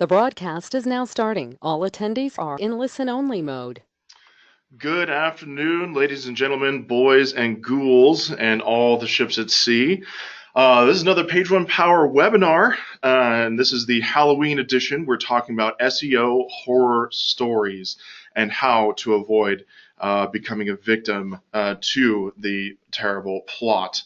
The broadcast is now starting. All attendees are in listen-only mode. Good afternoon, ladies and gentlemen, boys and ghouls, and all the ships at sea. This is another Page One Power webinar, and this is the Halloween edition. We're talking about SEO horror stories and how to avoid becoming a victim to the terrible plot.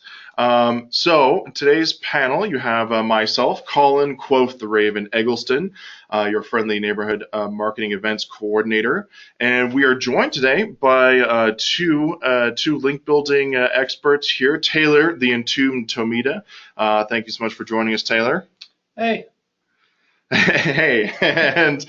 So today's panel, you have myself, Colin, Quoth the Raven Eggleston, your friendly neighborhood marketing events coordinator, and we are joined today by two link building experts here. Taylor, the entombed Tomita. Thank you so much for joining us, Taylor. Hey. Hey, and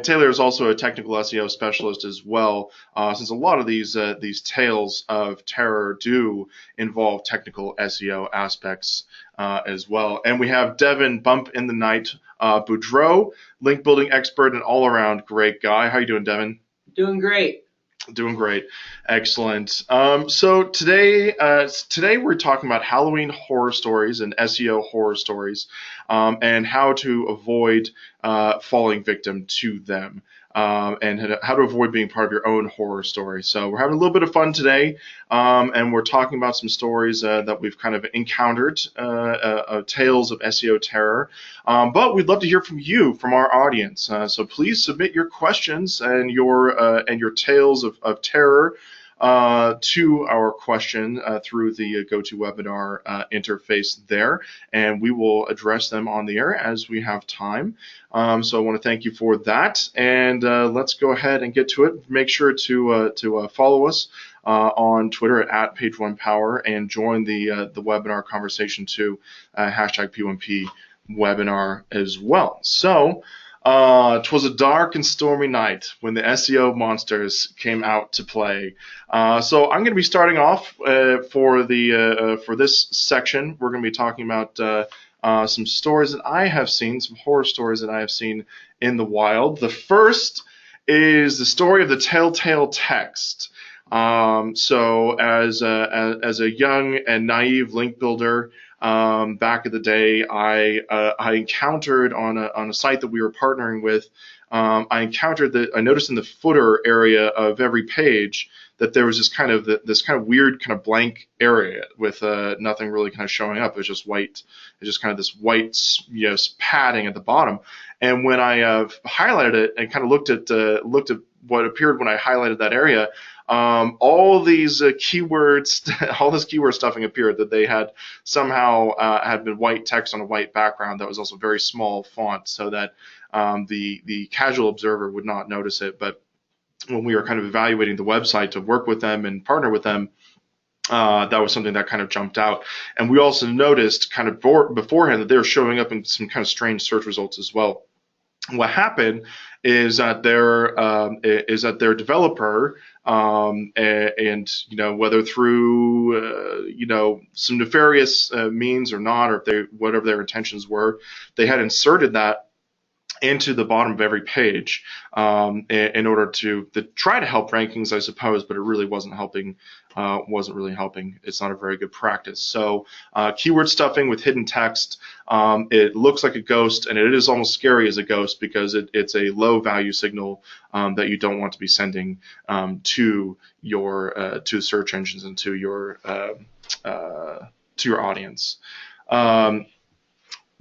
Taylor is also a technical SEO specialist as well, since a lot of these tales of terror do involve technical SEO aspects as well. And we have Devin, Bump in the Night, Boudreaux, link building expert and all around great guy. How you doing, Devin? Doing great. Doing great. Excellent. So today we're talking about Halloween horror stories and SEO horror stories, and how to avoid falling victim to them, and how to avoid being part of your own horror story. So we're having a little bit of fun today, and we're talking about some stories that we've kind of encountered, tales of SEO terror. But we'd love to hear from you, from our audience. So please submit your questions and your tales of terror to our question through the GoToWebinar interface there, and we will address them on the air as we have time. So I want to thank you for that, and let's go ahead and get to it. Make sure to follow us on Twitter at Page1Power and join the webinar conversation too, hashtag P1P webinar as well. So 'twas a dark and stormy night when the SEO monsters came out to play. So I'm going to be starting off for this section. We're going to be talking about some stories that I have seen, some horror stories that I have seen in the wild. The first is the story of the telltale text. So as a young and naive link builder, back in the day, I encountered on a site that we were partnering with. I noticed in the footer area of every page that there was this kind of weird kind of blank area with nothing really kind of showing up. It was just white. It was just kind of this white, padding at the bottom. And when I highlighted it and kind of looked at what appeared when I highlighted that area, all these keywords, all this keyword stuffing appeared, that they had somehow had been white text on a white background that was also very small font, so that the casual observer would not notice it. But when we were kind of evaluating the website to work with them and partner with them, that was something that kind of jumped out. And we also noticed kind of beforehand that they were showing up in some kind of strange search results as well. What happened is that their developer, and whether through some nefarious means or not, or whatever their intentions were, they had inserted that into the bottom of every page in order to try to help rankings, I suppose, but it really wasn't helping. Wasn't really helping. It's not a very good practice. So keyword stuffing with hidden text, it looks like a ghost, and it is almost scary as a ghost because it's a low value signal that you don't want to be sending to search engines and to your audience.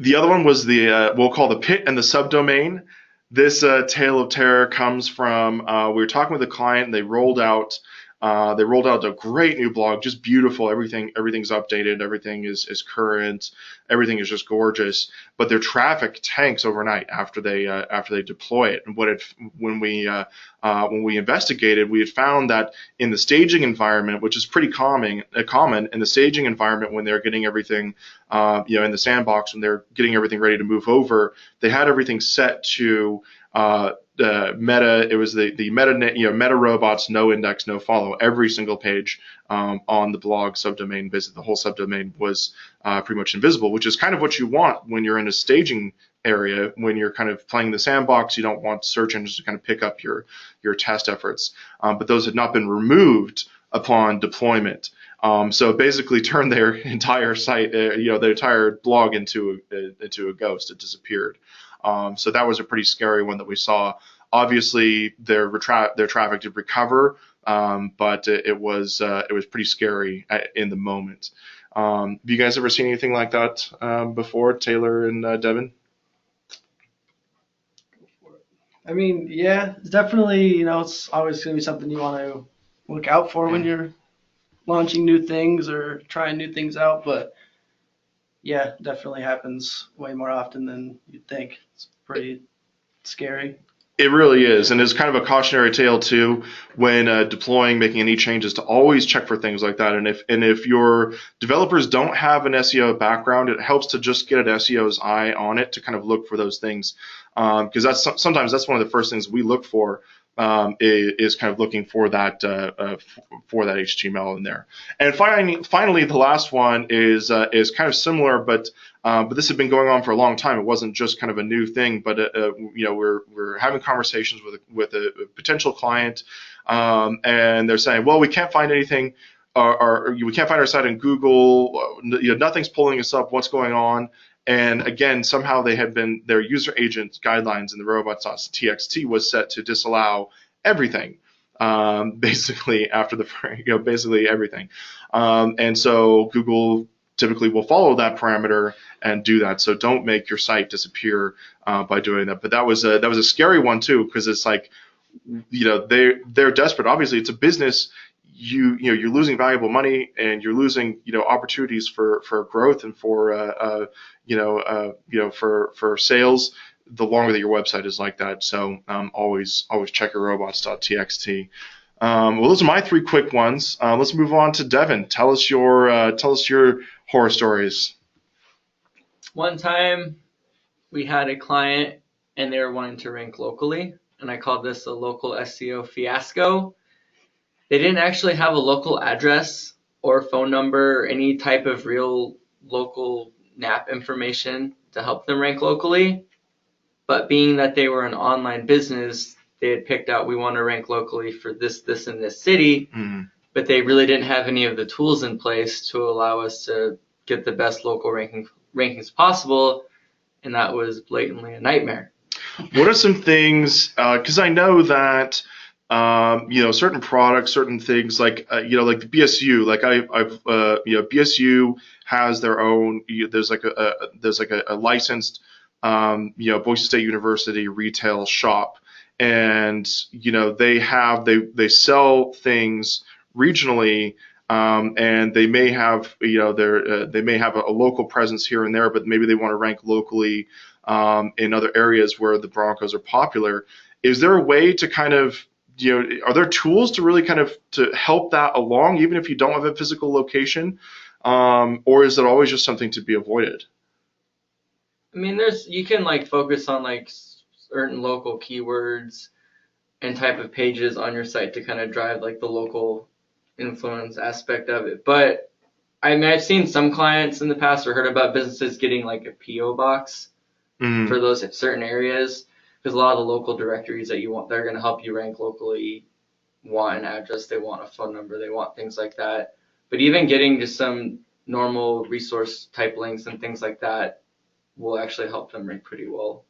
The other one was we'll call the pit and the subdomain. This tale of terror comes from, we were talking with a client, and they rolled out a great new blog, just beautiful. Everything's updated, everything is current, everything is just gorgeous. But their traffic tanks overnight after they deploy it. And when we investigated, we had found that in the staging environment, which is pretty common in the staging environment, when they're getting everything, in the sandbox, when they're getting everything ready to move over, they had everything set to meta. It was the meta robots, no index, no follow. Every single page on the blog subdomain visit, the whole subdomain was pretty much invisible, which is kind of what you want when you're in a staging area. When you're kind of playing the sandbox, you don't want search engines to kind of pick up your test efforts. But those had not been removed upon deployment. So basically turned their entire site, their entire blog into a ghost. It disappeared. So that was a pretty scary one that we saw. Obviously, their traffic did recover, but it was pretty scary in the moment. Have you guys ever seen anything like that before, Taylor and Devin? I mean, yeah, it's definitely, it's always going to be something you want to look out for when you're launching new things or trying new things out. But yeah, definitely happens way more often than you'd think. It's pretty scary. It really is, and it's kind of a cautionary tale too when deploying, making any changes, to always check for things like that. And if your developers don't have an SEO background, it helps to just get an SEO's eye on it to kind of look for those things, because sometimes that's one of the first things we look for, is kind of looking for that HTML in there. And finally, the last one is kind of similar, but this had been going on for a long time. It wasn't just kind of a new thing, but we're having conversations with a potential client, and they're saying, well, we can't find anything, or we can't find our site in Google. Nothing's pulling us up. What's going on? And again, somehow their user agent guidelines in the robots.txt was set to disallow everything, basically after basically everything. And so Google typically will follow that parameter and do that. So don't make your site disappear by doing that. But that was a scary one too, because it's like, they're desperate. Obviously, it's a business. You're losing valuable money, and you're losing opportunities for growth and for for sales the longer that your website is like that. So always check your robots.txt. Well, those are my 3 quick ones. Let's move on to Devin. Tell us your horror stories. One time we had a client and they were wanting to rank locally, and I called this a local SEO fiasco. They didn't actually have a local address or phone number or any type of real local NAP information to help them rank locally. But being that they were an online business, they had picked out, we want to rank locally for this, and this city, but they really didn't have any of the tools in place to allow us to get the best local rankings possible, and that was blatantly a nightmare. What are some things, because I know that certain products, certain things like like the BSU, like I've BSU has their own. There's like a licensed Boise State University retail shop, and they sell things regionally, and they may have they may have a local presence here and there, but maybe they want to rank locally in other areas where the Broncos are popular. Is there a way to kind of are there tools to really kind of to help that along, even if you don't have a physical location, or is it always just something to be avoided? I mean, you can focus on certain local keywords and type of pages on your site to kind of drive the local influence aspect of it. But I mean, I've seen some clients in the past or heard about businesses getting a PO box for those certain areas, because a lot of the local directories that they're going to help you rank locally want an address, they want a phone number, they want things like that. But even getting just some normal resource type links and things like that will actually help them rank pretty well.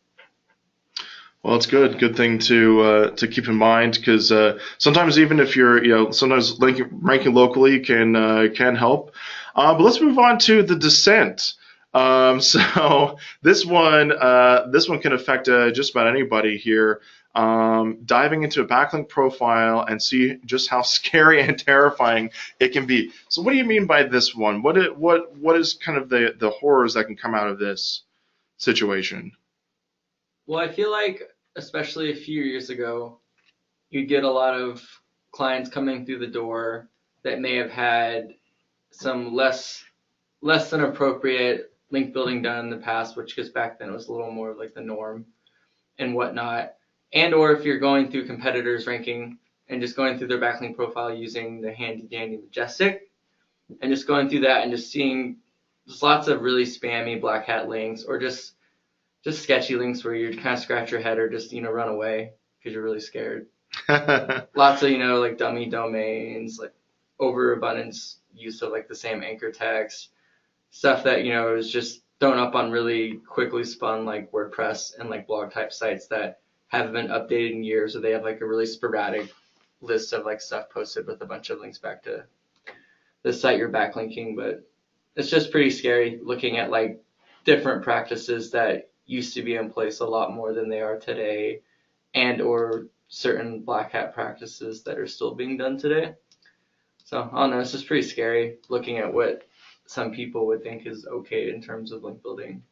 Well, it's good thing to keep in mind, because sometimes even if you're sometimes ranking locally can help. But let's move on to the descent. So this one can affect just about anybody here. Diving into a backlink profile and see just how scary and terrifying it can be. So what do you mean by this one? What is kind of the horrors that can come out of this situation? Well, I feel especially a few years ago, you'd get a lot of clients coming through the door that may have had some less than appropriate link building done in the past, which because back then it was a little more the norm and whatnot. And or if you're going through competitors ranking and just going through their backlink profile using the handy dandy Majestic and just going through that and just seeing just lots of really spammy black hat links or just sketchy links where you kind of scratch your head or just run away because you're really scared. Lots of dummy domains, overabundance use of the same anchor text, stuff that is just thrown up on really quickly spun like WordPress and like blog type sites that haven't been updated in years, or they have like a really sporadic list of like stuff posted with a bunch of links back to the site you're backlinking. But it's just pretty scary looking at like different practices that used to be in place a lot more than they are today, and or certain black hat practices that are still being done today. So I don't know, it's just pretty scary looking at what some people would think is okay in terms of link building.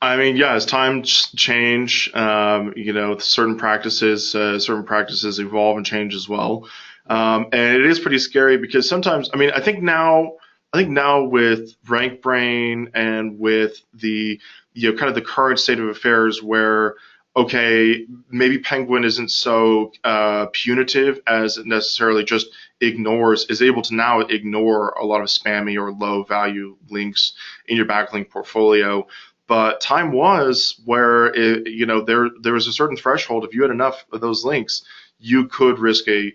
I mean, yeah, as times change, certain practices evolve and change as well, and it is pretty scary because sometimes, I mean, I think now with RankBrain and with the kind of the current state of affairs where, okay, maybe Penguin isn't so punitive as it necessarily just is able to now ignore a lot of spammy or low value links in your backlink portfolio. But time was where there was a certain threshold. If you had enough of those links, you could risk a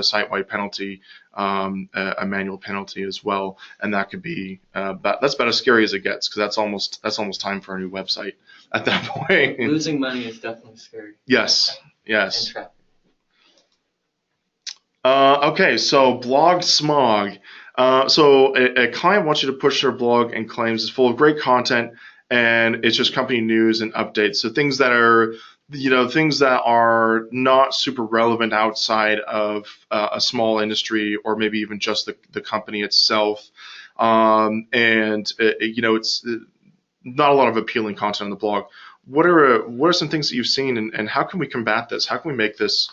site-wide penalty, a manual penalty as well, and that could be that's about as scary as it gets, because that's almost time for a new website at that point. Losing money is definitely scary. Yes. And traffic. Okay, so blog smog. So a client wants you to push their blog and claims it's full of great content, and it's just company news and updates. So things that are not super relevant outside of a small industry, or maybe even just the company itself. It's not a lot of appealing content on the blog. What are some things that you've seen, and how can we combat this? How can we make this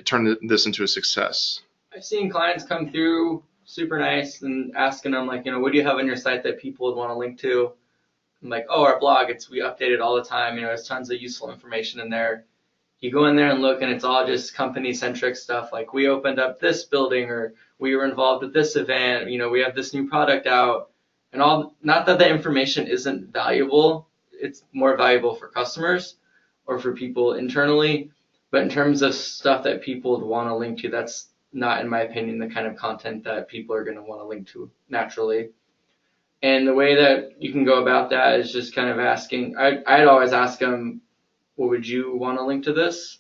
turn this into a success? I've seen clients come through super nice and asking them like, what do you have on your site that people would want to link to? I'm like, oh, our blog, we update it all the time. There's tons of useful information in there. You go in there and look, and it's all just company-centric stuff. Like, we opened up this building, or we were involved with this event. We have this new product out, and all. Not that the information isn't valuable. It's more valuable for customers or for people internally. But in terms of stuff that people would want to link to, that's not, in my opinion, the kind of content that people are going to want to link to naturally. And the way that you can go about that is just kind of asking. I'd always ask them, well, would you want to link to this?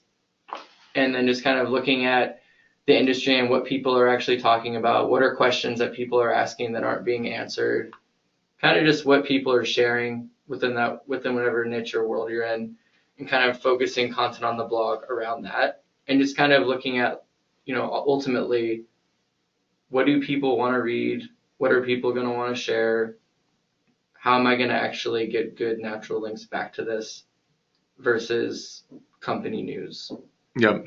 And then just kind of looking at the industry and what people are actually talking about. What are questions that people are asking that aren't being answered? Kind of just what people are sharing within whatever niche or world you're in, and kind of focusing content on the blog around that. And just kind of looking at, ultimately, what do people want to read? What are people going to want to share? How am I going to actually get good natural links back to this versus company news? Yep.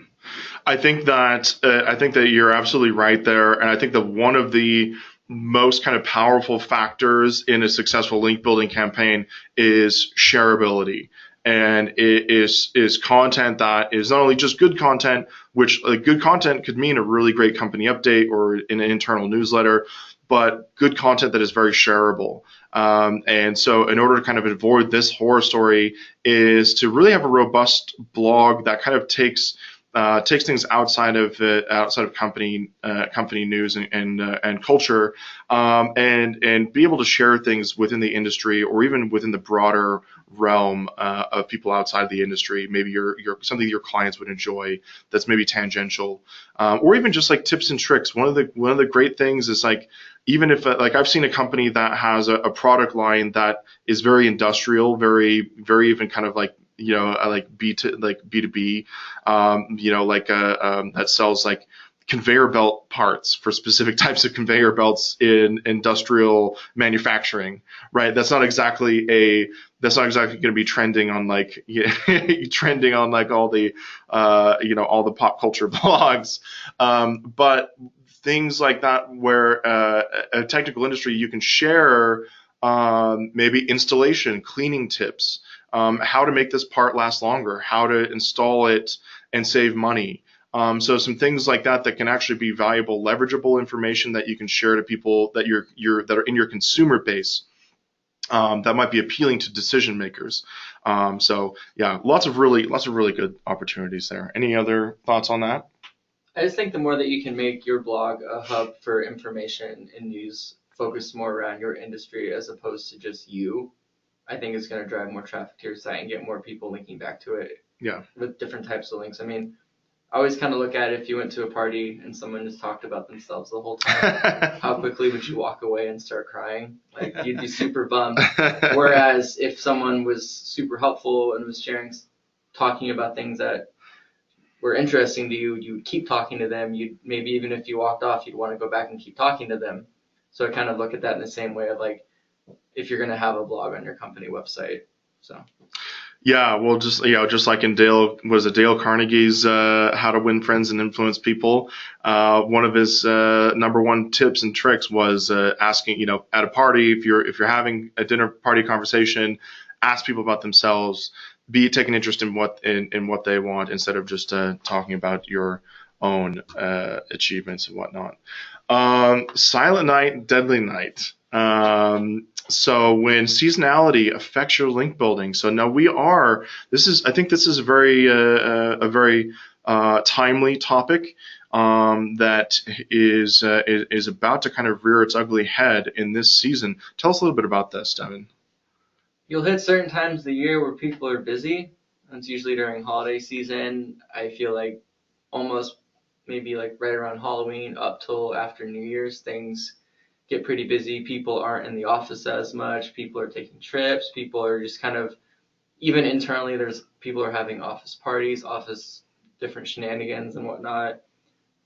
I think that you're absolutely right there, and I think that one of the most kind of powerful factors in a successful link building campaign is shareability. And it is content that is not only just good content, which good content could mean a really great company update or in an internal newsletter, but good content that is very shareable. And so in order to kind of avoid this horror story is to really have a robust blog that kind of takes things outside of company news and culture, and be able to share things within the industry or even within the broader realm of people outside the industry. Maybe something your clients would enjoy that's maybe tangential, or even just like tips and tricks. One of the great things is like, even if like I've seen a company that has a product line that is very industrial, very very even kind of like like B2B, that sells like conveyor belt parts for specific types of conveyor belts in industrial manufacturing, right? That's not exactly going to be trending on like trending on like all the all the pop culture blogs, but things like that where a technical industry you can share maybe installation, cleaning tips, how to make this part last longer, how to install it and save money. So some things like that can actually be valuable, leverageable information that you can share to people that that are in your consumer base, that might be appealing to decision makers. So yeah, lots of really good opportunities there. Any other thoughts on that? I just think the more that you can make your blog a hub for information and news focused more around your industry as opposed to just you, I think is going to drive more traffic to your site and get more people linking back to it. Yeah. With different types of links. I mean, I always kind of look at it, if you went to a party and someone just talked about themselves the whole time, how quickly would you walk away and start crying? Like, you'd be super bummed. Whereas if someone was super helpful and was talking about things that were interesting to you, you would keep talking to them. You'd maybe even if you walked off, you'd want to go back and keep talking to them. So I kind of look at that in the same way of like, if you're going to have a blog on your company website. So. Yeah, well, just like in Dale Carnegie's How to Win Friends and Influence People, one of his number one tips and tricks was asking, at a party, if you're having a dinner party conversation, ask people about themselves, take an interest in what they want instead of just talking about your own achievements and whatnot. Silent night, deadly night. So when seasonality affects your link building, so now I think this is a very timely topic that is about to kind of rear its ugly head in this season. Tell us a little bit about this, Devin. You'll hit certain times of the year where people are busy. It's usually during holiday season. I feel like almost maybe like right around Halloween up till after New Year's, things get pretty busy. People aren't in the office as much. People are taking trips. People are just kind of, even internally, people are having office parties, different shenanigans and whatnot.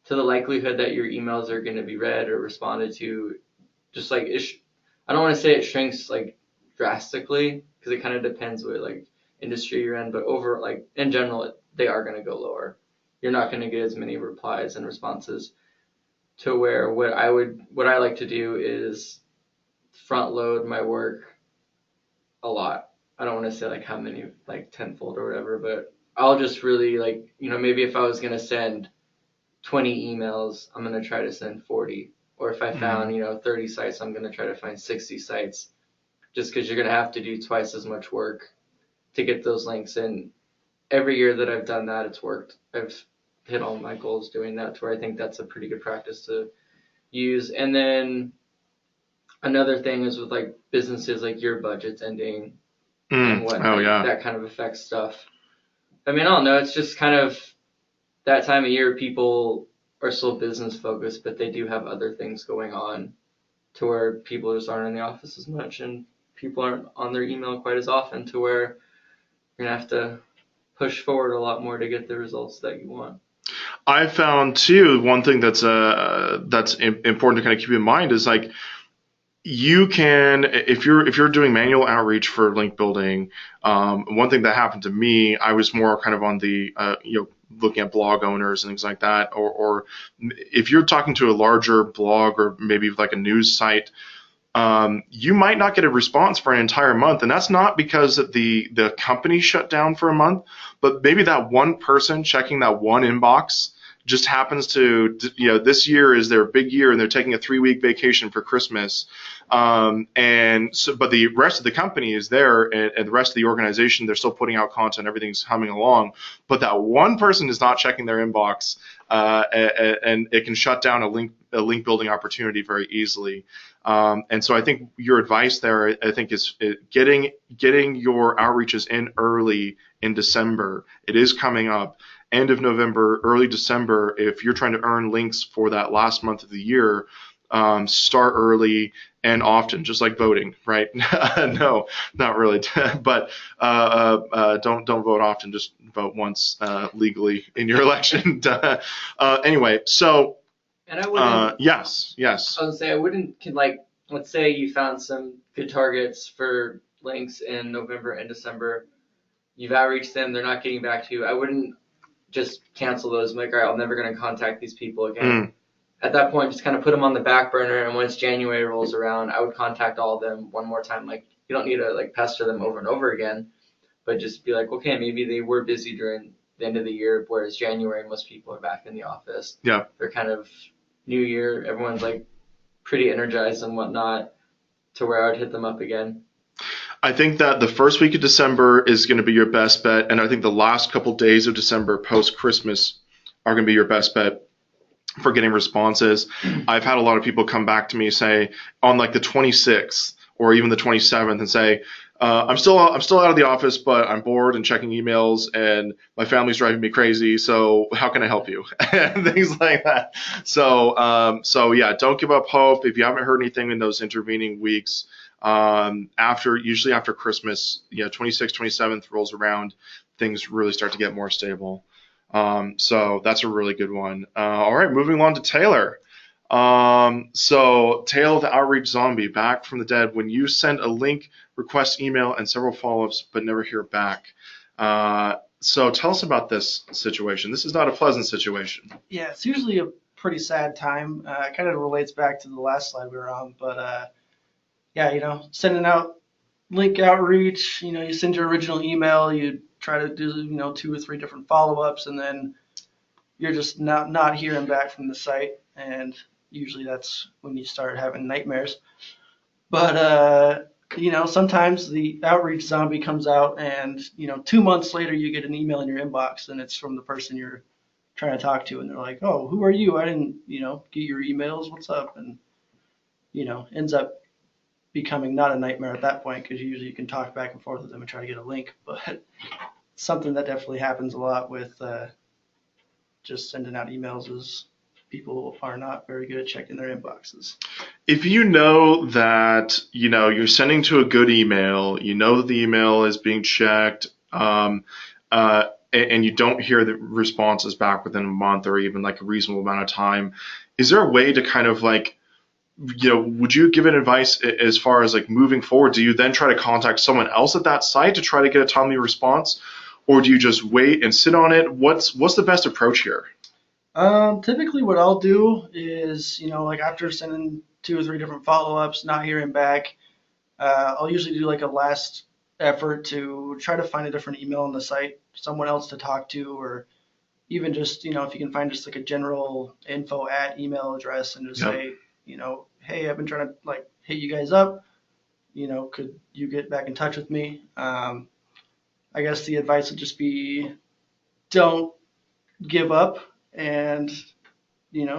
To the likelihood that your emails are going to be read or responded to, just like I don't want to say it shrinks like drastically because it kind of depends what like industry you're in, but over like in general, they are going to go lower. You're not going to get as many replies and responses. To where what I like to do is front load my work a lot. I don't want to say like how many, like tenfold or whatever, but I'll just really like, maybe if I was going to send 20 emails, I'm going to try to send 40. Or if I found, 30 sites, I'm going to try to find 60 sites, just because you're going to have to do twice as much work to get those links in. Every year that I've done that, it's worked. I've hit all my goals doing that, to where I think that's a pretty good practice to use. And then another thing is with like businesses, like your budget's ending and whatnot. Oh, yeah. That kind of affects stuff. I mean, I don't know. It's just kind of that time of year, people are still business focused, but they do have other things going on, to where people just aren't in the office as much and people aren't on their email quite as often, to where you're going to have to push forward a lot more to get the results that you want. I found too, one thing that's important to kind of keep in mind is like, you can, if you're doing manual outreach for link building, one thing that happened to me, I was more kind of on the looking at blog owners and things like that, or if you're talking to a larger blog or maybe like a news site, you might not get a response for an entire month, and that's not because the company shut down for a month, but maybe that one person checking that one inbox just happens to, this year is their big year and they're taking a 3-week vacation for Christmas. And so, but the rest of the company is there, and the rest of the organization, they're still putting out content, everything's humming along. But that one person is not checking their inbox, and it can shut down a link building opportunity very easily. And so I think your advice there, I think, is getting your outreaches in early in December. It is coming up. End of November, early December, if you're trying to earn links for that last month of the year, start early and often, just like voting, right? No, not really. But don't vote often, just vote once legally in your election. Anyway, so and I wouldn't, yes. I would say I wouldn't, like, let's say you found some good targets for links in November and December. You've outreached them, they're not getting back to you. I wouldn't just cancel those and be like, all right, I'm never going to contact these people again. At that point, just kind of put them on the back burner, and once January rolls around, I would contact all of them one more time. Like, you don't need to like pester them over and over again, but just be like, okay, maybe they were busy during the end of the year, whereas January, most people are back in the office. Yeah. They're kind of new year, everyone's like pretty energized and whatnot, to where I would hit them up again. I think that the first week of December is going to be your best bet, and I think the last couple days of December post-Christmas are going to be your best bet. for getting responses. I've had a lot of people come back to me say on like the 26th or even the 27th and say, I'm still out of the office, but I'm bored and checking emails, and my family's driving me crazy. So how can I help you? And things like that. So yeah, don't give up hope. If you haven't heard anything in those intervening weeks, usually after Christmas, 26th, 27th rolls around, things really start to get more stable. So that's a really good one. All right, moving on to Taylor. So Tale of the Outreach Zombie, back from the dead. When you send a link, request email, and several follow-ups, but never hear back. So tell us about this situation. This is not a pleasant situation. Yeah, it's usually a pretty sad time. It kind of relates back to the last slide we were on, but yeah, sending out link outreach, you send your original email, you try to do, 2 or 3 different follow-ups, and then you're just not hearing back from the site, and usually that's when you start having nightmares. But sometimes the outreach zombie comes out, and 2 months later you get an email in your inbox, and it's from the person you're trying to talk to, and they're like, "Oh, who are you? I didn't get your emails. What's up?" And ends up becoming not a nightmare at that point, because usually you can talk back and forth with them and try to get a link. But something that definitely happens a lot with just sending out emails is people are not very good at checking their inboxes. If you know that you're sending to a good email, you know that the email is being checked, and you don't hear the responses back within a month or even like a reasonable amount of time, is there a way to kind of like, would you give an advice as far as like moving forward? Do you then try to contact someone else at that site to try to get a timely response, or do you just wait and sit on it? What's the best approach here? Typically what I'll do is, like after sending 2 or 3 different follow-ups, not hearing back, I'll usually do like a last effort to try to find a different email on the site, someone else to talk to, or even just, if you can find just like a general info at email address and just say, hey, I've been trying to like hit you guys up, could you get back in touch with me? I guess the advice would just be, don't give up, and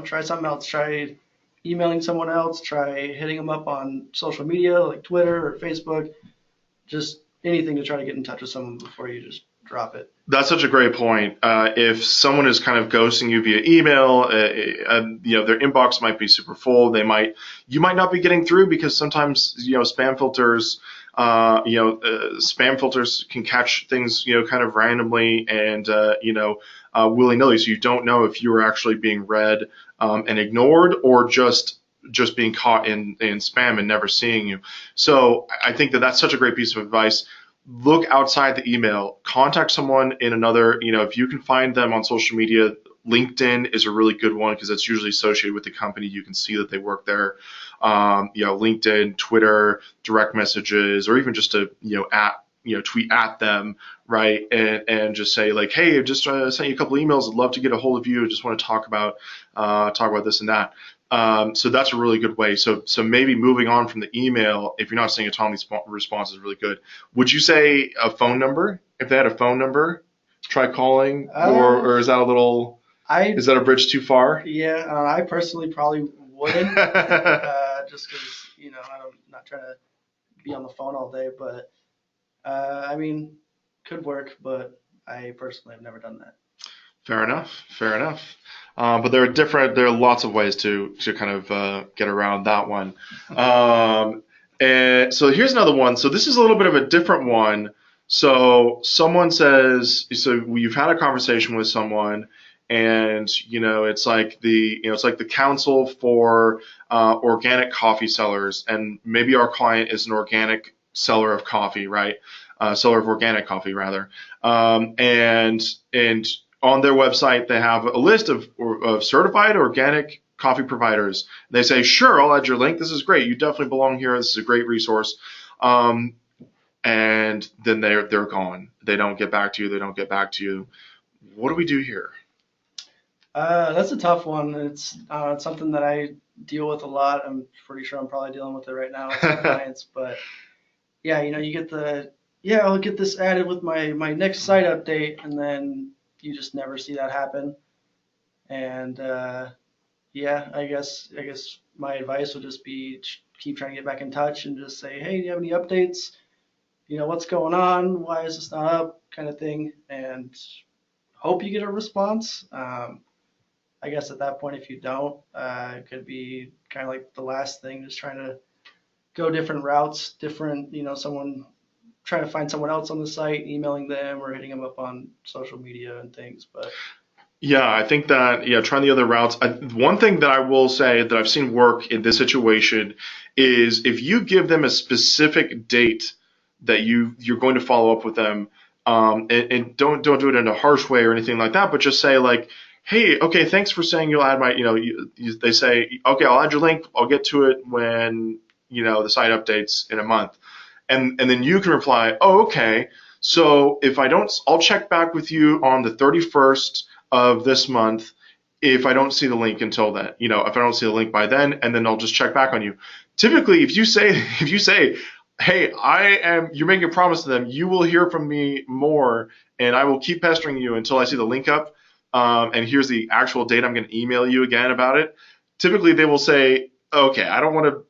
try something else. Try emailing someone else, try hitting them up on social media like Twitter or Facebook, just anything to try to get in touch with someone before you just drop it. That's such a great point. If someone is kind of ghosting you via email, their inbox might be super full. You might not be getting through because sometimes spam filters can catch things kind of randomly and willy-nilly, so you don't know if you are actually being read and ignored, or just being caught in spam and never seeing you. So I think that's such a great piece of advice. Look outside the email, contact someone in another, if you can find them on social media. LinkedIn is a really good one because it's usually associated with the company. You can see that they work there. LinkedIn, Twitter, direct messages, or even just to tweet at them, right? And just say like, hey, I just sent you a couple emails. I'd love to get a hold of you. I just want to talk about this and that. So that's a really good way. So maybe moving on from the email, if you're not seeing a timely response, is really good. Would you say a phone number? If they had a phone number, try calling, or is that a little? Is that a bridge too far? Yeah, I personally probably wouldn't, just because I'm not trying to be on the phone all day. But I mean, could work, but I personally have never done that. Fair enough. But there are lots of ways to kind of get around that one. And so here's another one. So this is a little bit of a different one. So someone says, so you've had a conversation with someone, and it's like the council for organic coffee sellers, and maybe our client is an organic seller of coffee, right? Seller of organic coffee rather, and on their website, they have a list of certified organic coffee providers. They say, sure, I'll add your link. This is great. You definitely belong here. This is a great resource. And then they're gone. They don't get back to you. What do we do here? That's a tough one. It's something that I deal with a lot. I'm pretty sure I'm probably dealing with it right now with some clients. But yeah, you get I'll get this added with my next site update, and then you just never see that happen. And yeah, I guess my advice would just be keep trying to get back in touch and just say, hey, do you have any updates? What's going on? Why is this not up? Kind of thing, and hope you get a response. I guess at that point, if you don't, it could be kind of like the last thing, just trying to go different routes, someone trying to find someone else on the site, emailing them or hitting them up on social media and things. But Yeah, I think that, trying the other routes. One thing that I will say that I've seen work in this situation is if you give them a specific date that you're going to follow up with them, and don't do it in a harsh way or anything like that, but just say like, hey, okay, thanks for saying you'll add my, they say, okay, I'll add your link. I'll get to it when, the site updates in a month. And then you can reply, oh, okay. So if I don't, I'll check back with you on the 31st of this month if I don't see the link until then. If I don't see the link by then, and then I'll just check back on you. Typically, if you say, hey, you're making a promise to them, you will hear from me more, and I will keep pestering you until I see the link up. And here's the actual date I'm going to email you again about it. Typically, they will say, okay, I don't want to,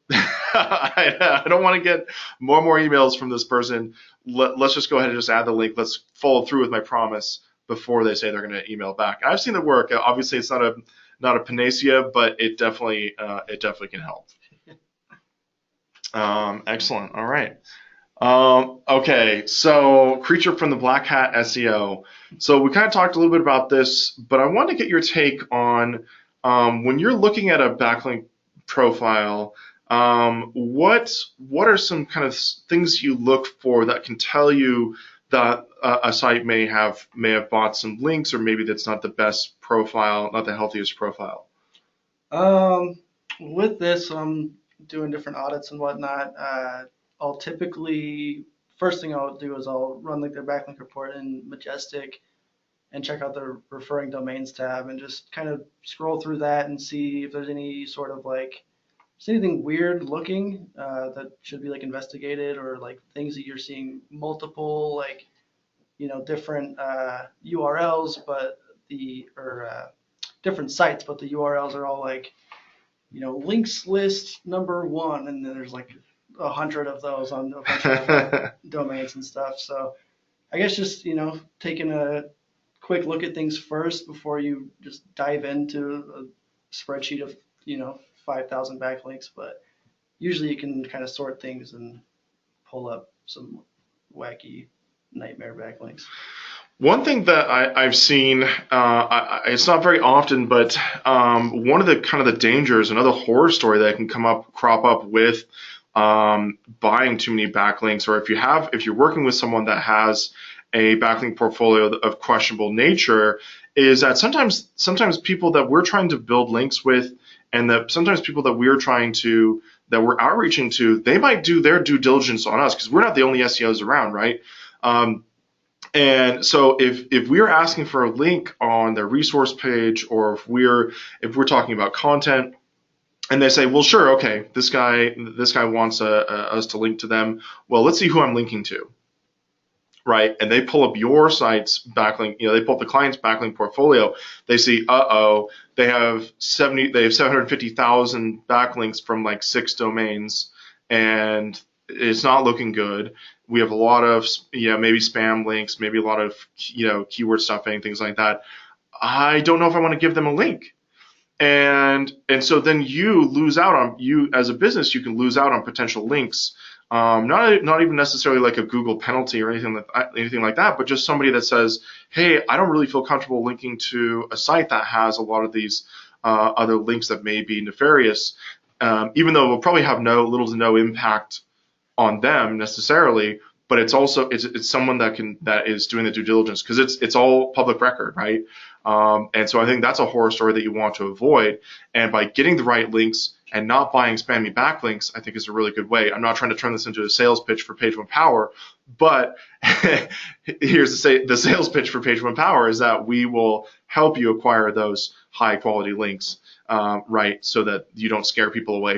I don't want to get more and more emails from this person. Let's just go ahead and just add the link. Let's follow through with my promise before they say they're going to email back. I've seen it work. Obviously, it's not a panacea, but it definitely can help. Excellent. All right. Okay, so Creature from the Black Hat SEO. So we kind of talked a little bit about this, but I want to get your take on when you're looking at a backlink profile, what are some kind of things you look for that can tell you that a site may have bought some links, or maybe that's not the best profile, not the healthiest profile? With this, I'm doing different audits and whatnot. I'll typically, first thing I'll do is I'll run like their backlink report in Majestic and check out the referring domains tab and just kind of scroll through that and see if there's any sort of like, is anything weird looking that should be like investigated, or like things that you're seeing multiple like, different URLs, but different sites, but the URLs are all like, links list number 1, and then there's like 100 of those on a bunch of domains and stuff. So I guess just, taking a quick look at things first before you just dive into a spreadsheet of, 5,000 backlinks. But usually you can kind of sort things and pull up some wacky nightmare backlinks. One thing that I've seen, it's not very often, but one of the kind of the dangers, another horror story that can crop up with buying too many backlinks, or if you're working with someone that has a backlink portfolio of questionable nature, is that sometimes people that we're trying to build links with, and that sometimes people that we're outreaching to, they might do their due diligence on us because we're not the only SEOs around, right? And so if we're asking for a link on their resource page, or if we're talking about content, and they say, well, sure, okay, this guy wants us to link to them. Well, let's see who I'm linking to, right? And they pull up your site's backlink. They pull up the client's backlink portfolio. They see, they have 750,000 backlinks from like 6 domains, and it's not looking good. We have a lot of, maybe spam links, maybe a lot of, keyword stuffing, things like that. I don't know if I want to give them a link. And so then you as a business, you can lose out on potential links. Not even necessarily like a Google penalty or anything like that, but just somebody that says, hey, I don't really feel comfortable linking to a site that has a lot of these other links that may be nefarious, even though it will probably have little to no impact on them necessarily, but it's also it's someone that is doing the due diligence, because it's all public record, right? And so I think that's a horror story that you want to avoid. And by getting the right links and not buying spammy backlinks, I think is a really good way. I'm not trying to turn this into a sales pitch for Page One Power, but here's the sales pitch for Page One Power is that we will help you acquire those high quality links. Right, so that you don't scare people away.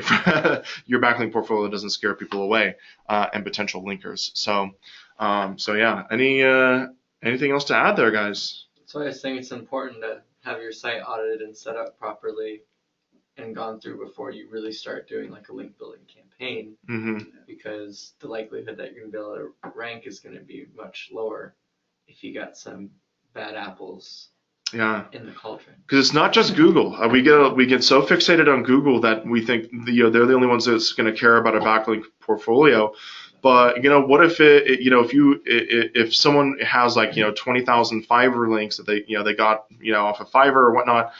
Your backlink portfolio doesn't scare people away, and potential linkers. So yeah. Anything else to add there, guys? That's why I think it's important to have your site audited and set up properly and gone through before you really start doing like a link building campaign, because the likelihood that you're going to be able to rank is going to be much lower if you got some bad apples in the cauldron. Because it's not just Google. We get so fixated on Google that we think they're the only ones that's going to care about a backlink portfolio. But what if if someone has like 20,000 Fiverr links that they got off of Fiverr or whatnot,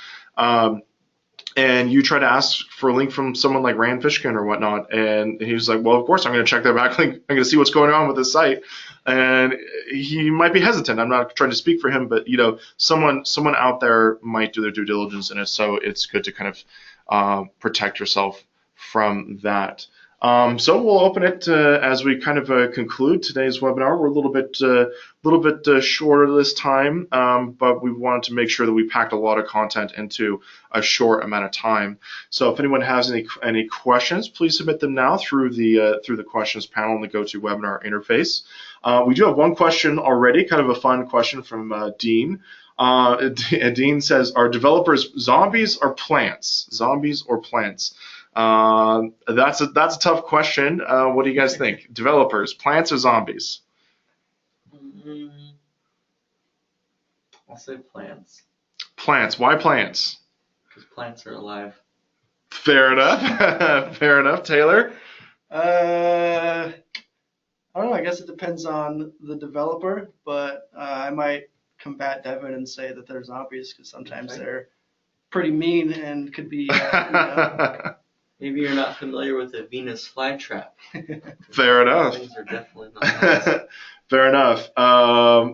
and you try to ask for a link from someone like Rand Fishkin or whatnot, and he's like, well, of course I'm going to check their backlink. I'm going to see what's going on with this site, and he might be hesitant. I'm not trying to speak for him, but someone out there might do their due diligence in it, so it's good to kind of protect yourself from that. So we'll open it as we kind of conclude today's webinar. We're a little bit shorter this time, but we wanted to make sure that we packed a lot of content into a short amount of time. So if anyone has any questions, please submit them now through the questions panel in the GoToWebinar interface. We do have one question already, kind of a fun question from Dean. Dean says, "Are developers zombies or plants? Zombies or plants?" That's a tough question. What do you guys think? Developers, plants or zombies? I'll say plants. Plants. Why plants? Because plants are alive. Fair enough. Fair enough. Taylor? I don't know. I guess it depends on the developer, but I might combat Devin and say that they're zombies because sometimes they're pretty mean and could be. Maybe you're not familiar with the Venus flytrap. Fair enough. Things are definitely not nice. Fair enough.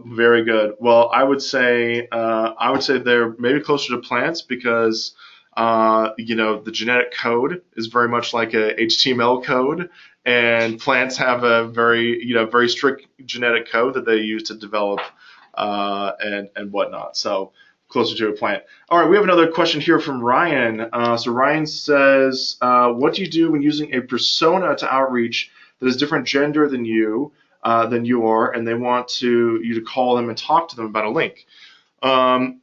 Very good. Well, I would say they're maybe closer to plants because the genetic code is very much like a HTML code, and plants have a very strict genetic code that they use to develop and whatnot. So closer to a plant. All right, we have another question here from Ryan. So Ryan says, what do you do when using a persona to outreach that is different gender than you are, and they want you to call them and talk to them about a link?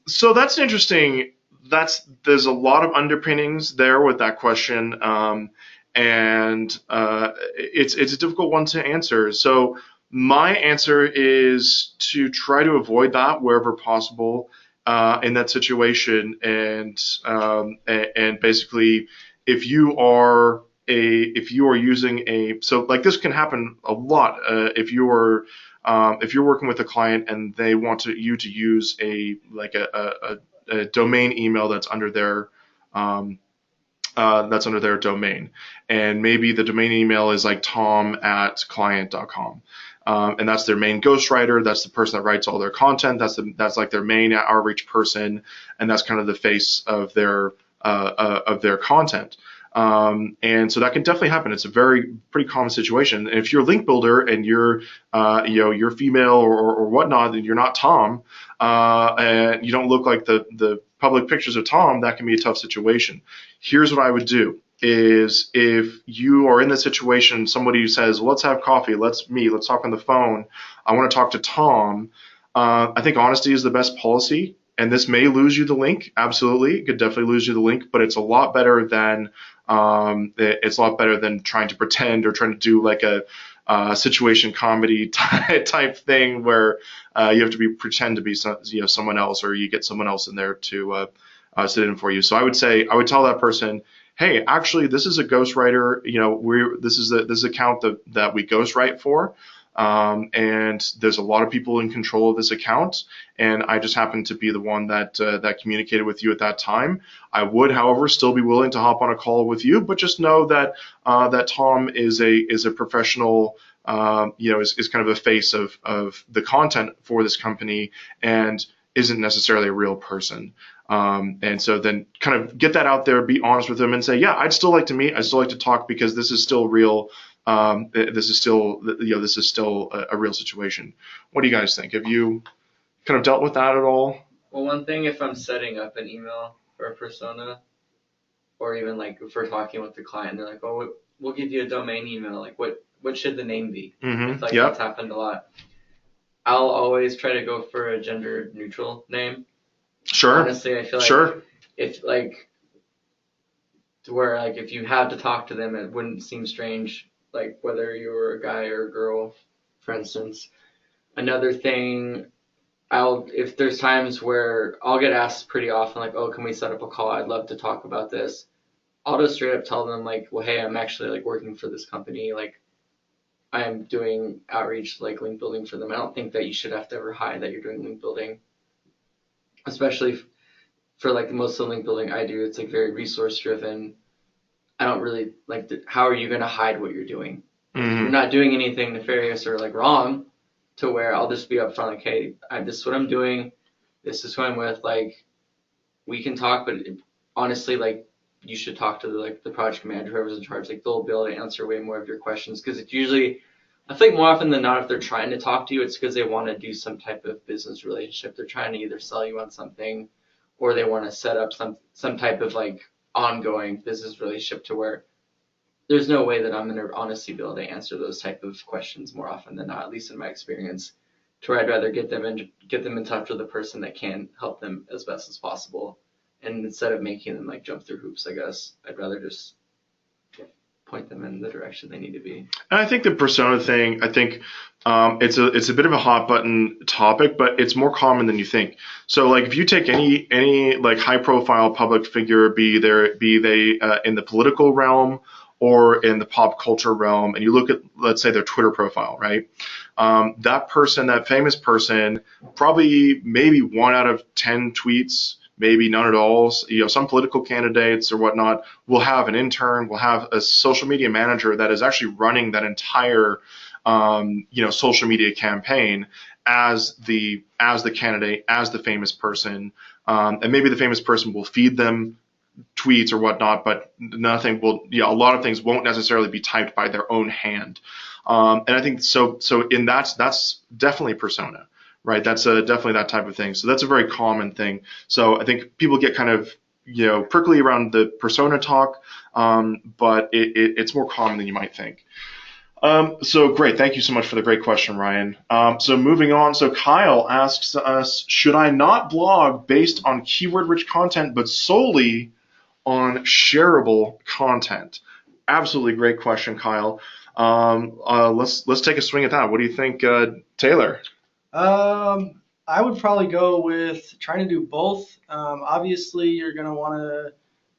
So that's interesting. There's a lot of underpinnings there with that question, and it's a difficult one to answer. So my answer is to try to avoid that wherever possible. In that situation, and basically, if you are using so like this can happen a lot if you're working with a client and they want you to use a domain email that's under their domain, and maybe the domain email is like tom@client.com. And that's their main ghostwriter. That's the person that writes all their content. That's like their main outreach person, and that's kind of the face of their content. And so that can definitely happen. It's a pretty common situation. And if you're a link builder and you're female or whatnot, and you're not Tom, and you don't look like the public pictures of Tom, that can be a tough situation. Here's what I would do. Is if you are in this situation, somebody who says, let's have coffee, let's talk on the phone, I want to talk to Tom, I think honesty is the best policy, and this may lose you the link, absolutely, it could definitely lose you the link, but it's a lot better than trying to pretend or trying to do like a situation comedy type thing where you have to pretend to be someone else, or you get someone else in there to sit in for you. So I would tell that person, hey, actually, this is a ghostwriter. This is account that we ghostwrite for, and there's a lot of people in control of this account, and I just happen to be the one that communicated with you at that time. I would, however, still be willing to hop on a call with you, but just know that that Tom is a professional. Is kind of a face of the content for this company and isn't necessarily a real person. And so then kind of get that out there, be honest with them and say, yeah, I'd still like to meet. I'd still like to talk because this is still real. This is still a real situation. What do you guys think? Have you kind of dealt with that at all? Well, one thing, if I'm setting up an email for a persona, or even like if we're talking with the client, they're like, oh, we'll give you a domain email. Like what should the name be? Mm-hmm. It's that's happened a lot. I'll always try to go for a gender neutral name. Sure. Honestly, I feel like if to where like if you had to talk to them, it wouldn't seem strange, like whether you were a guy or a girl, for instance. Another thing, if there's times where I'll get asked pretty often, like, oh, can we set up a call? I'd love to talk about this. I'll just straight up tell them like, well, hey, I'm actually like working for this company. Like, I'm doing outreach, like link building for them. I don't think that you should have to ever hide that you're doing link building, especially for like most of the link building I do. It's like very resource driven. I don't really like, how are you going to hide what you're doing? Mm-hmm. You're not doing anything nefarious or like wrong, to where I'll just be upfront, like, hey, this is what I'm doing. This is who I'm with. Like, we can talk, but honestly, like, you should talk to the project manager, whoever's in charge. Like, they'll be able to answer way more of your questions, because it's usually, I think more often than not, if they're trying to talk to you, it's because they want to do some type of business relationship. They're trying to either sell you on something, or they want to set up some type of like ongoing business relationship, to where there's no way that I'm going to honestly be able to answer those type of questions more often than not, at least in my experience, to where I'd rather get them in touch with a person that can help them as best as possible. And instead of making them like jump through hoops, I guess, I'd rather just point them in the direction they need to be. And I think the persona thing, I think it's a bit of a hot button topic, but it's more common than you think. So like if you take any like high profile public figure, be they in the political realm or in the pop culture realm, and you look at, let's say, their Twitter profile, right? That person, that famous person, probably maybe 1 out of 10 tweets, maybe none at all. You know, some political candidates or whatnot will have an intern, will have a social media manager that is actually running that entire, social media campaign as the candidate, as the famous person, and maybe the famous person will feed them tweets or whatnot, but nothing will, a lot of things won't necessarily be typed by their own hand. And I think so in that's definitely persona, right? That's definitely that type of thing. So that's a very common thing. So I think people get kind of, prickly around the persona talk, but it's more common than you might think. So great. Thank you so much for the great question, Ryan. So moving on. So Kyle asks us, should I not blog based on keyword-rich content, but solely on shareable content? Absolutely great question, Kyle. Let's take a swing at that. What do you think, Taylor? I would probably go with trying to do both. Obviously, you're going to want to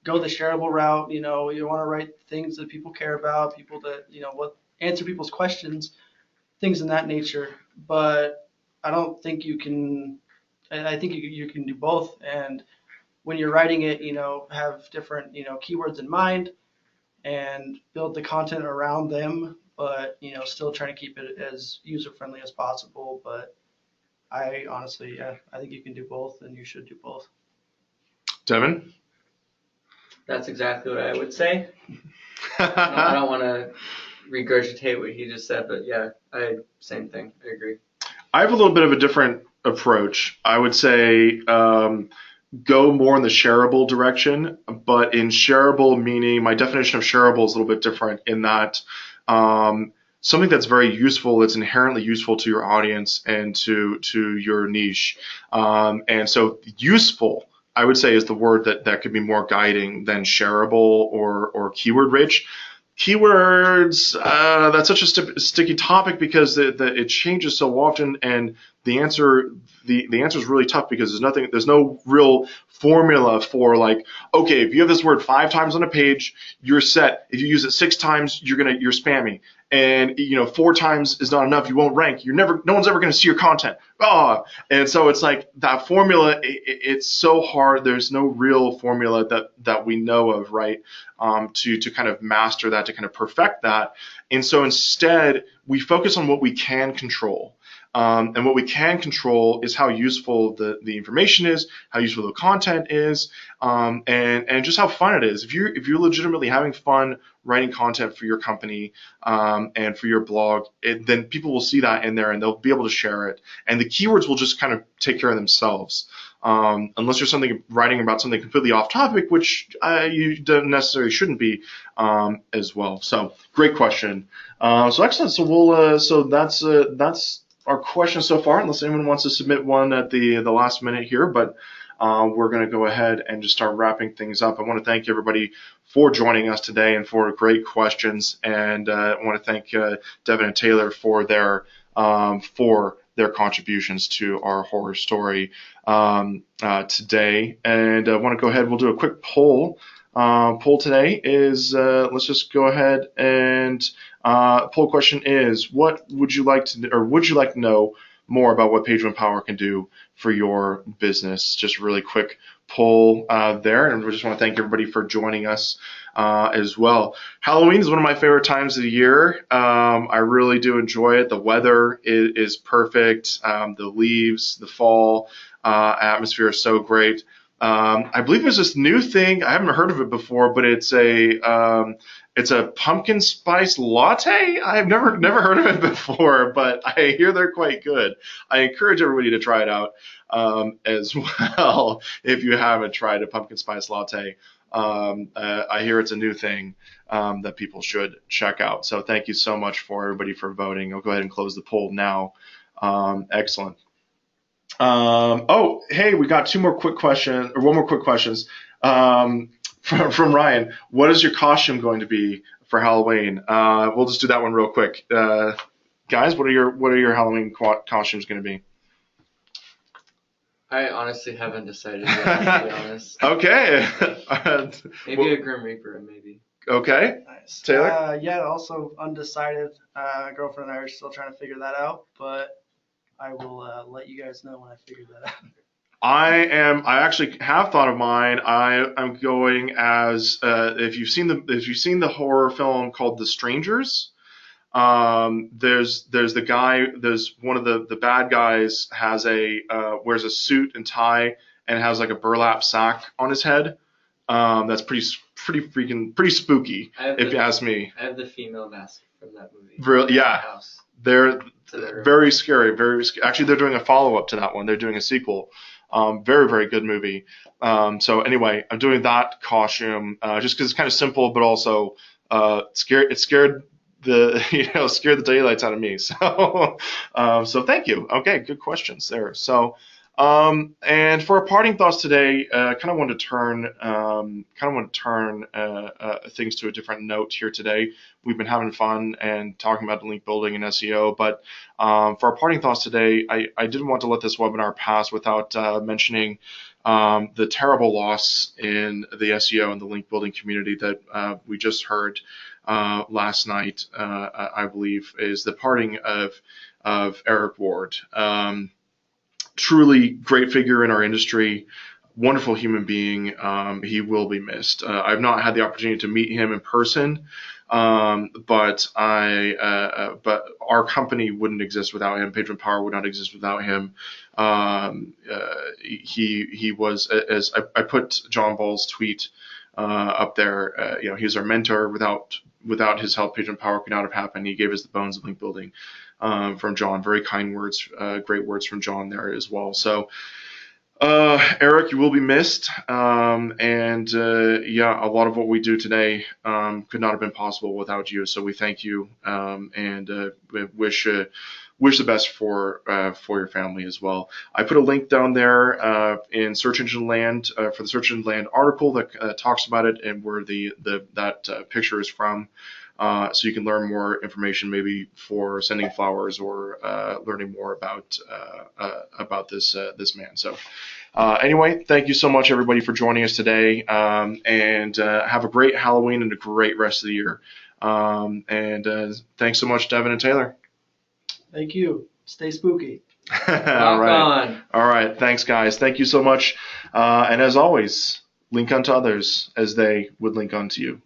go the shareable route. You want to write things that people care about, people that, answer people's questions, things in that nature. But I don't think you can, I think you can do both. And when you're writing it, have different, keywords in mind and build the content around them, but, still trying to keep it as user-friendly as possible. But I honestly, I think you can do both, and you should do both. Devin? That's exactly what I would say. I don't want to regurgitate what he just said, but yeah, same thing. I agree. I have a little bit of a different approach. I would say go more in the shareable direction, but in shareable meaning, my definition of shareable is a little bit different in that something that's very useful, that's inherently useful to your audience and to your niche. And so useful, I would say, is the word that could be more guiding than shareable or keyword rich. Keywords, that's such a sticky topic because it changes so often, and the answer is really tough because there's no real formula for like, okay, if you have this word 5 times on a page, you're set. If you use it 6 times, you're spamming. And 4 times is not enough. You won't rank. No one's ever going to see your content. And so it's like that formula. It's so hard. There's no real formula that we know of, right? To kind of master that, to kind of perfect that. And so instead, we focus on what we can control. And what we can control is how useful the information is, how useful the content is, and just how fun it is. If you're legitimately having fun writing content for your company and for your blog, then people will see that in there and they'll be able to share it. And the keywords will just kind of take care of themselves. Unless you're writing about something completely off topic, which you don't necessarily shouldn't be as well. So great question. So excellent. So that's our questions so far, unless anyone wants to submit one at the last minute here. But we're going to go ahead and just start wrapping things up. I want to thank everybody for joining us today and for great questions. And I want to thank Devin and Taylor for their contributions to our horror story today. And I want to go ahead. We'll do a quick poll. Poll today is let's just go ahead and poll question is, what would you like to, or would you like to know more about what Page One Power can do for your business? Just a really quick poll there, and we just want to thank everybody for joining us as well. Halloween is one of my favorite times of the year. I really do enjoy it. The weather is perfect. The leaves, the fall atmosphere is so great. I believe there's this new thing. I haven't heard of it before, but it's a pumpkin spice latte. I've never heard of it before, but I hear they're quite good. I encourage everybody to try it out as well if you haven't tried a pumpkin spice latte. I hear it's a new thing that people should check out. So thank you so much for everybody for voting. I'll go ahead and close the poll now. Excellent. Oh, hey, we got one more quick questions from Ryan. What is your costume going to be for Halloween? We'll just do that one real quick. Guys, what are your Halloween costumes going to be? I honestly haven't decided yet, to be honest. Okay. Maybe a Grim Reaper, maybe. Okay. Nice. Taylor? Yeah, also undecided. My girlfriend and I are still trying to figure that out, but I will let you guys know when I figure that out. I actually have thought of mine. I'm going as if you've seen the horror film called The Strangers. There's one of the bad guys has wears a suit and tie and has like a burlap sack on his head. That's pretty spooky, if you ask me. I have the female mask from that movie. Really? Yeah. House. They're very scary. Actually, they're doing a follow-up to that one. They're doing a sequel. Very, very good movie. So anyway, I'm doing that costume just because it's kind of simple, but also it scared the daylights out of me. So so thank you. Okay, good questions there. So and for our parting thoughts today, kind of want to turn things to a different note here today. We've been having fun and talking about link building and SEO, but for our parting thoughts today, I didn't want to let this webinar pass without mentioning the terrible loss in the SEO and the link building community that we just heard last night. I believe is the parting of Eric Ward. Truly great figure in our industry, wonderful human being. He will be missed. I've not had the opportunity to meet him in person, but our company wouldn't exist without him. Page One Power would not exist without him. He was, as I put John Ball's tweet up there. He's our mentor. Without his help, Page One Power could not have happened. He gave us the bones of link building. From John, very kind words, great words from John there as well. So, Eric, you will be missed. A lot of what we do today could not have been possible without you. So we thank you and wish the best for your family as well. I put a link down there in Search Engine Land for the Search Engine Land article that talks about it and where that picture is from. So you can learn more information, maybe for sending flowers or learning more about this man. So anyway, thank you so much, everybody, for joining us today, and have a great Halloween and a great rest of the year. Thanks so much, Devin and Taylor. Thank you. Stay spooky. All right. Thanks, guys. Thank you so much. And as always, link unto others as they would link unto you.